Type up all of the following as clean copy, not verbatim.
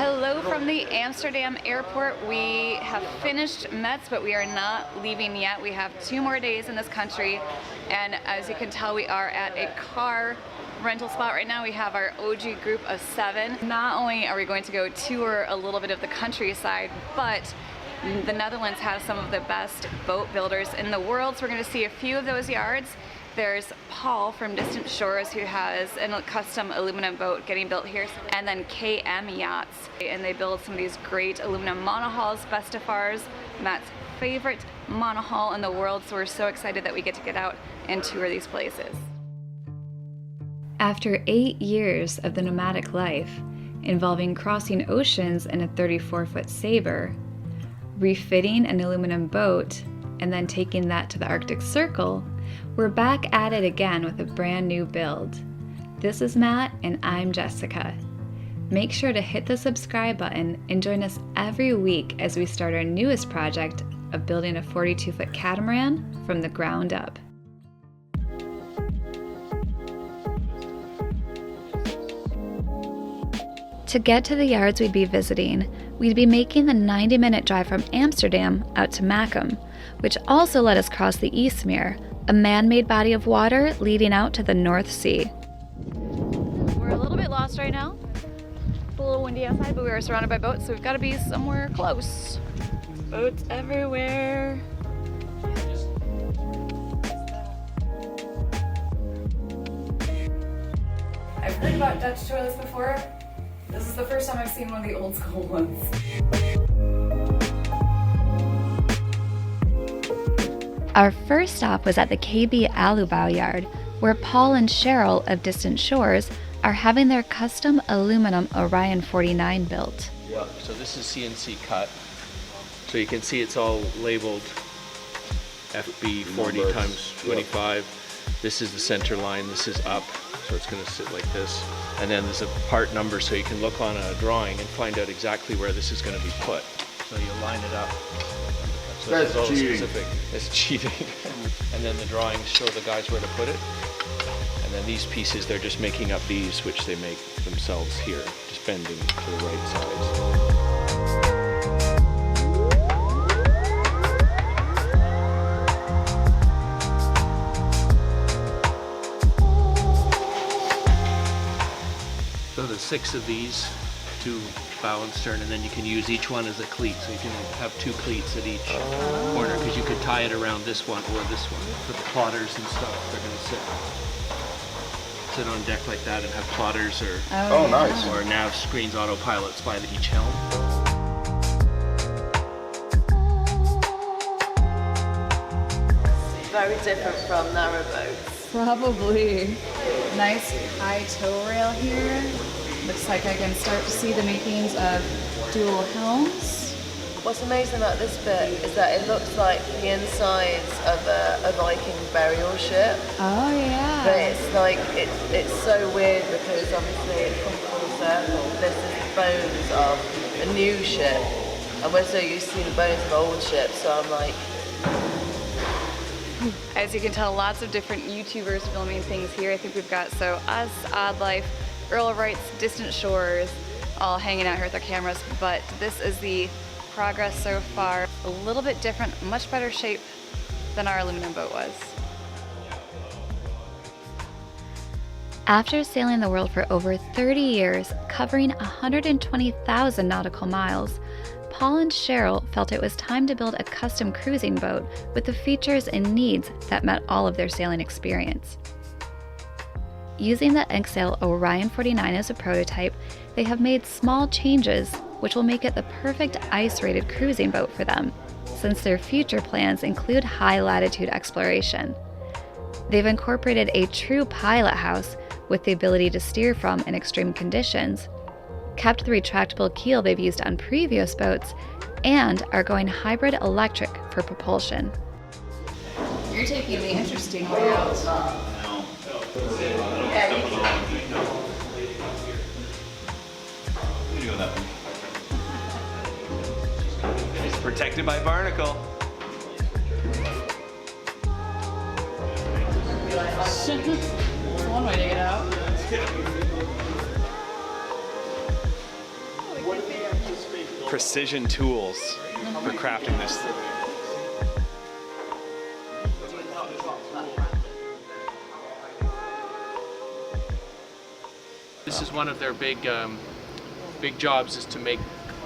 Hello from the Amsterdam airport. We have finished Metz, but we are not leaving yet. We have 2 more days in this country, and as you can tell, we are at a car rental spot right now. We have our OG group of 7. Not only are we going to go tour a little bit of the countryside, but the Netherlands has some of the best boat builders in the world, so we're going to see a few of those yards. There's Paul from Distant Shores, who has a custom aluminum boat getting built here, and then KM Yachts, and they build some of these great aluminum monohulls, Bestevears, Matt's favorite monohull in the world, so we're so excited that we get to get out and tour these places. After 8 years of the nomadic life, involving crossing oceans in a 34-foot Sabre, refitting an aluminum boat, and then taking that to the Arctic Circle, we're back at it again with a brand new build. This is Matt and I'm Jessica. Make sure to hit the subscribe button and join us every week as we start our newest project of building a 42-foot catamaran from the ground up. To get to the yards we'd be visiting, we'd be making the 90-minute drive from Amsterdam out to Macum, which also let us cross the Eastmeer, a man-made body of water leading out to the North Sea. We're a little bit lost right now. It's a little windy outside, but we are surrounded by boats, so we've got to be somewhere close. Boats everywhere. I've heard about Dutch toilets before. This is the first time I've seen one of the old school ones. Our first stop was at the KB Alubouw yard, where Paul and Sheryl of Distant Shores are having their custom aluminum Orion 49 built. Yeah, so this is C&C cut. So you can see it's all labeled FB 40 times 25. This is the center line, this is up, so it's going to sit like this. And then there's a part number, so you can look on a drawing and find out exactly where this is going to be put. So you line it up. So that's cheating. Specific. It's cheating. And then the drawings show the guys where to put it. And then these pieces, they're just making up these, which they make themselves here, just bending to the right size. So there's 6 of these, 2 bow and stern, and then you can use each one as a cleat. So you can have 2 cleats at each corner, because you could tie it around this one or this one. For the plotters and stuff, they're going to sit on deck like that and have plotters or nice. Or nav screens, autopilots by each helm. Very different from narrowboats. Probably. Nice high tow rail here. Looks like I can start to see the makings of dual helms. What's amazing about this bit is that it looks like the insides of a Viking burial ship. Oh yeah. But it's like, it's so weird because obviously it's from full circle. This is the bones of a new ship. And we're so used to seeing the bones of old ships, so I'm like... As you can tell, lots of different YouTubers filming things here. I think we've got us, Odd Life, Earl of Wright's Distant Shores, all hanging out here with our cameras, but this is the progress so far. A little bit different, much better shape than our aluminum boat was. After sailing the world for over 30 years, covering 120,000 nautical miles, Paul and Sheryl felt it was time to build a custom cruising boat with the features and needs that met all of their sailing experience. Using the Exile Orion 49 as a prototype, they have made small changes which will make it the perfect ice-rated cruising boat for them, since their future plans include high-latitude exploration. They've incorporated a true pilot house with the ability to steer from in extreme conditions, kept the retractable keel they've used on previous boats, and are going hybrid electric for propulsion. You're taking the interesting way out. It's protected by barnacle. One way to get out. precision tools for crafting this. This is one of their big jobs, is to make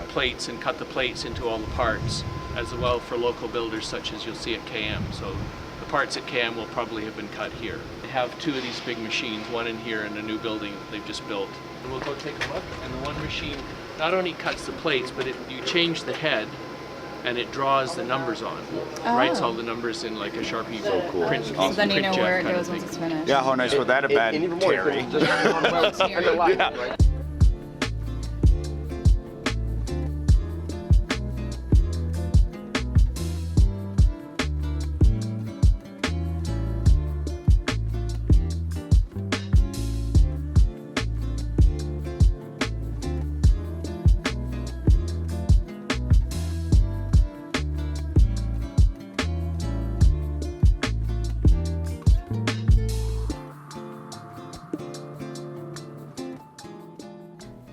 plates and cut the plates into all the parts, as well for local builders such as you'll see at KM. So the parts at KM will probably have been cut here. They have two of these big machines, one in here and a new building they've just built. And we'll go take a look, and the one machine not only cuts the plates, but you change the head and it draws the numbers on. It writes all the numbers in like a Sharpie print. So then you know jet where it kind of goes once thing. it's finished. Yeah, how nice would that have been, Terry? Yeah.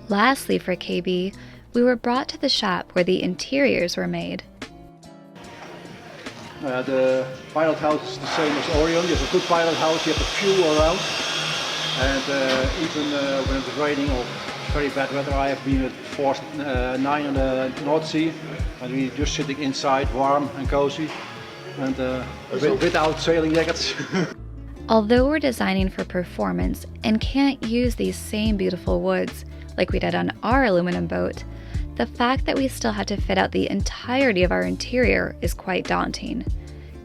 Lastly, for KB, we were brought to the shop where the interiors were made. The pilot house is the same as Orion. You have a good pilot house, you have a fuel around. And even when it's raining or very bad weather, I have been at force 9 on the North Sea. And we're just sitting inside, warm and cozy. And without sailing jackets. Although we're designing for performance and can't use these same beautiful woods like we did on our aluminum boat, the fact that we still had to fit out the entirety of our interior is quite daunting.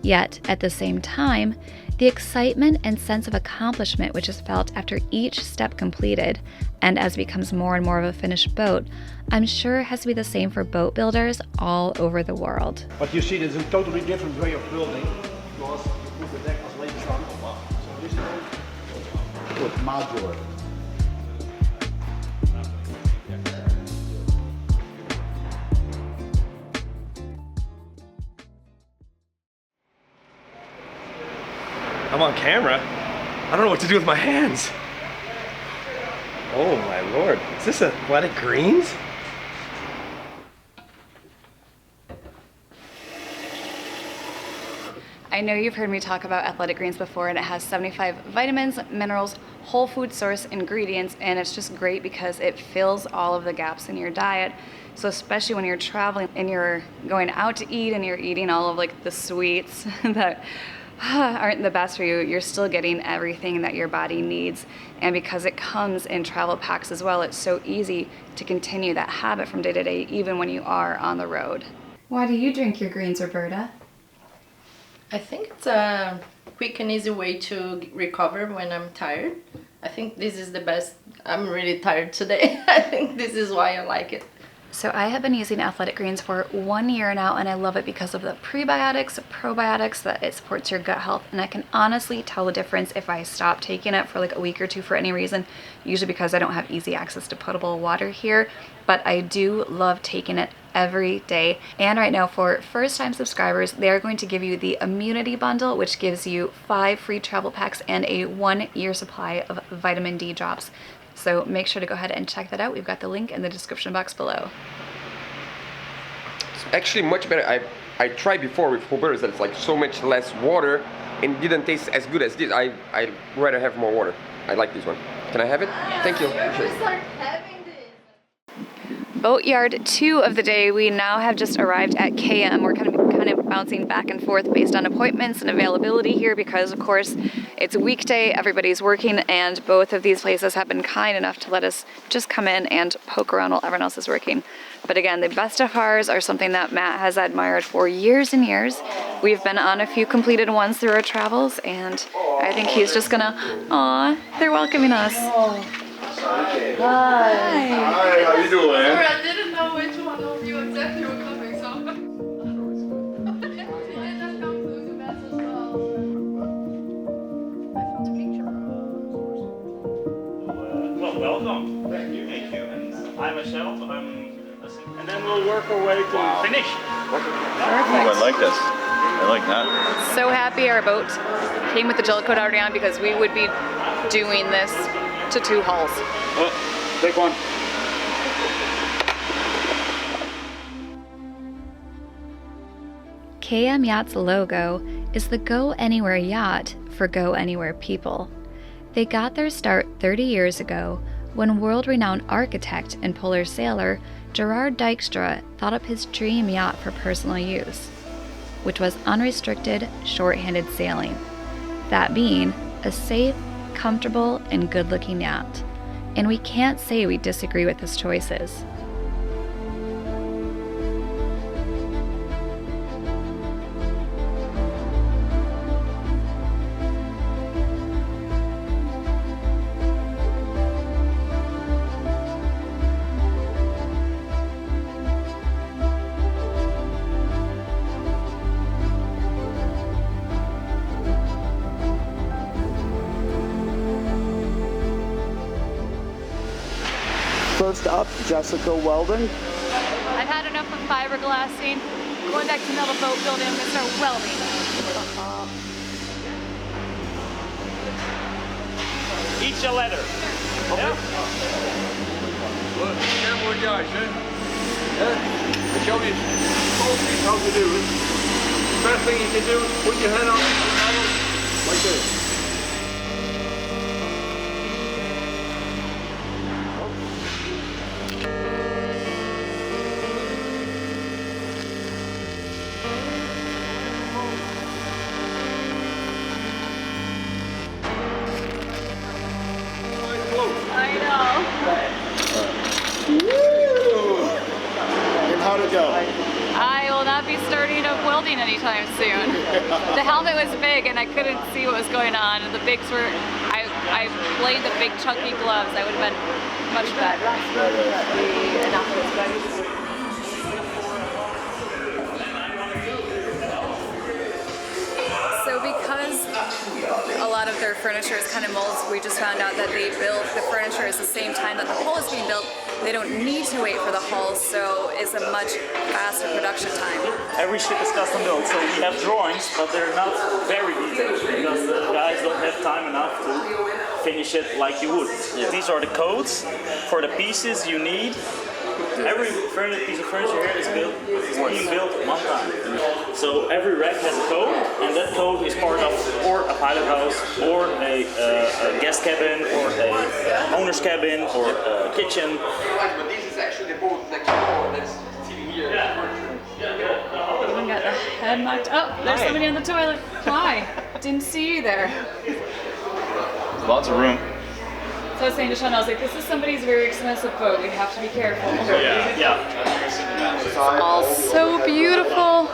Yet, at the same time, the excitement and sense of accomplishment which is felt after each step completed, and as it becomes more and more of a finished boat, I'm sure has to be the same for boat builders all over the world. But you see, there's a totally different way of building, because you put the deck as later on. So this is good modular. I'm on camera. I don't know what to do with my hands. Oh my lord. Is this athletic greens? I know you've heard me talk about Athletic Greens before, and it has 75 vitamins, minerals, whole food source ingredients, and it's just great because it fills all of the gaps in your diet. So especially when you're traveling and you're going out to eat and you're eating all of like the sweets that aren't the best for you, you're still getting everything that your body needs. And because it comes in travel packs as well, it's so easy to continue that habit from day to day, even when you are on the road. Why do you drink your greens, Roberta? I think it's a quick and easy way to recover when I'm tired. I think this is the best. I'm really tired today. I think this is why I like it. So I have been using Athletic Greens for 1 year now, and I love it because of the prebiotics, probiotics, that it supports your gut health. And I can honestly tell the difference if I stop taking it for like a week or two for any reason, usually because I don't have easy access to potable water here. But I do love taking it every day. And right now, for first-time subscribers, they are going to give you the Immunity Bundle, which gives you 5 free travel packs and a 1-year supply of vitamin D drops. So make sure to go ahead and check that out. We've got the link in the description box below. It's actually much better. I tried before with Roberta's that it's like so much less water and didn't taste as good as this. I'd rather have more water. I like this one. Can I have it? Thank you. Boatyard 2 of the day. We now have just arrived at KM. We're kind of bouncing back and forth based on appointments and availability here because, of course, it's a weekday, everybody's working, and both of these places have been kind enough to let us just come in and poke around while everyone else is working. But again, the Bestevears are something that Matt has admired for years and years. We've been on a few completed ones through our travels, and I think he's just gonna, aw, they're welcoming us. Hi. Hi, how you doing? Sorry, I didn't know which one of you exactly were coming, so. Well, welcome. Thank you. Thank you. And I myself, and then we'll work our way to finish. Perfect. I like this. I like that. So happy our boat came with the gel coat already on because we would be doing this to 2 hulls. Oh, take one. KM Yachts logo is the Go Anywhere yacht for Go Anywhere people. They got their start 30 years ago when world-renowned architect and polar sailor Gerard Dijkstra thought up his dream yacht for personal use, which was unrestricted, short-handed sailing. That being a safe, comfortable, and good-looking yacht. And we can't say we disagree with his choices. First up, Jessica Welding. I've had enough of fiberglassing. Going back to metal boat building, I'm gonna start welding. Each a letter. Yeah. Look, careful guys, I show you how to do it. The best thing you can do is put your head on the metal like this. I know. And how'd it go? I will not be starting up welding anytime soon. The helmet was big and I couldn't see what was going on, and the bigs were, I played the big chunky gloves. I would have been much better. So because a lot of their furniture is kind of molds, we just found out that they build the furniture at the same time that the hull is being built. They don't need to wait for the hull, so it's a much faster production time. Every ship is custom built, so we have drawings, but they're not very detailed because the guys don't have time enough to finish it like you would. These are the codes for the pieces you need. Every piece of furniture here is being built one time. So every rack has a code, and that code is part of or a pilot house, or a guest cabin, or a owner's cabin, or a kitchen. But this is actually both next door that's sitting here. Even got the head knocked. Oh, there's somebody on the toilet. Hi. Didn't see you there. Lots of room. So I was saying to Sean, I was like, this is somebody's very expensive boat. We have to be careful. Yeah. It's all so beautiful.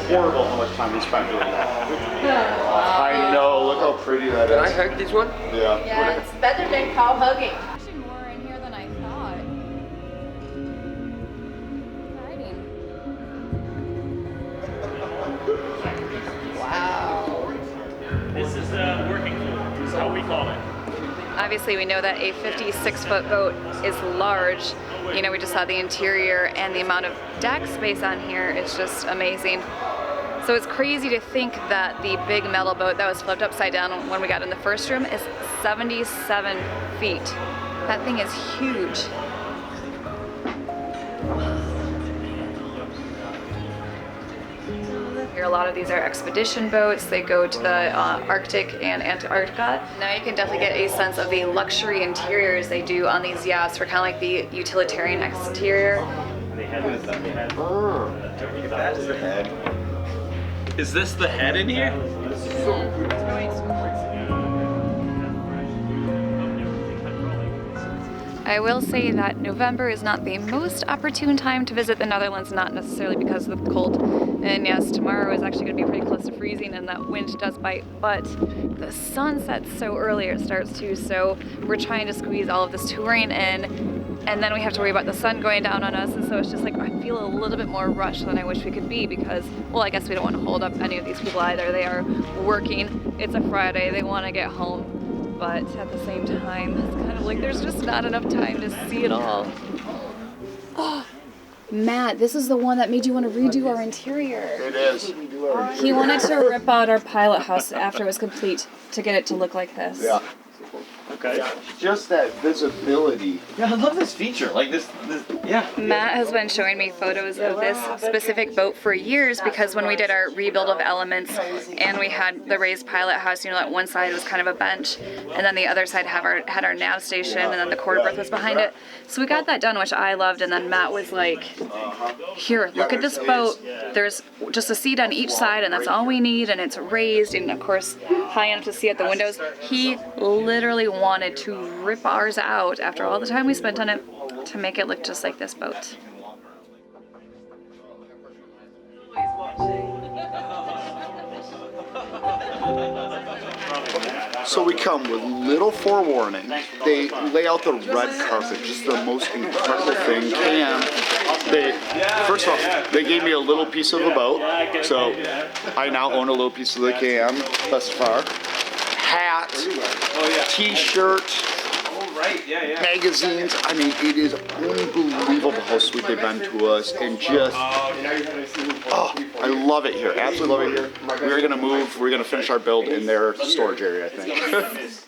Horrible how much time you spent doing that. I know, look how pretty that Can I is. hug this one? Yeah. Yeah, it's better than cow hugging. Actually more in here than I thought. Exciting. Wow. This is the working floor. This is how we call it. Obviously we know that a 56-foot boat is large. You know, we just saw the interior, and the amount of deck space on here is just amazing. So it's crazy to think that the big metal boat that was flipped upside down when we got in the first room is 77 feet. That thing is huge. Here, a lot of these are expedition boats. They go to the Arctic and Antarctica. Now you can definitely get a sense of the luxury interiors they do on these yachts for kind of like the utilitarian exterior. That is the head. Is this the head in here? I will say that November is not the most opportune time to visit the Netherlands, not necessarily because of the cold. And yes, tomorrow is actually going to be pretty close to freezing and that wind does bite, but the sun sets so early, it starts to, so we're trying to squeeze all of this touring in, and then we have to worry about the sun going down on us, and so it's just like I feel a little bit more rushed than I wish we could be because, well, I guess we don't want to hold up any of these people either. They are working. It's a Friday. They want to get home. But at the same time, it's kind of like there's just not enough time to see it all. Oh, Matt, this is the one that made you want to redo our interior. It is. He wanted to rip out our pilot house after it was complete to get it to look like this. Yeah. Okay. Just that visibility. Yeah, I love this feature. Like this Yeah. Matt has been showing me photos of this specific boat for years because when we did our rebuild of Elements and we had the raised pilot house, you know, that one side was kind of a bench and then the other side had our nav station and then the quarter berth was behind it. So we got that done, which I loved, and then Matt was like, here, look at this boat. There's just a seat on each side and that's all we need, and it's raised and of course high enough to see at the windows. He literally wanted to rip ours out after all the time we spent on it to make it look just like this boat. So we come with little forewarning. They lay out the red carpet, just the most incredible thing. First off, they gave me a little piece of a boat, so I now own a little piece of the KM Bestevear. Hat, t-shirt, magazines. I mean, it is unbelievable how sweet they've been to us, and just, oh, I love it here. Absolutely love it here. We're gonna move. We're gonna finish our build in their storage area, I think.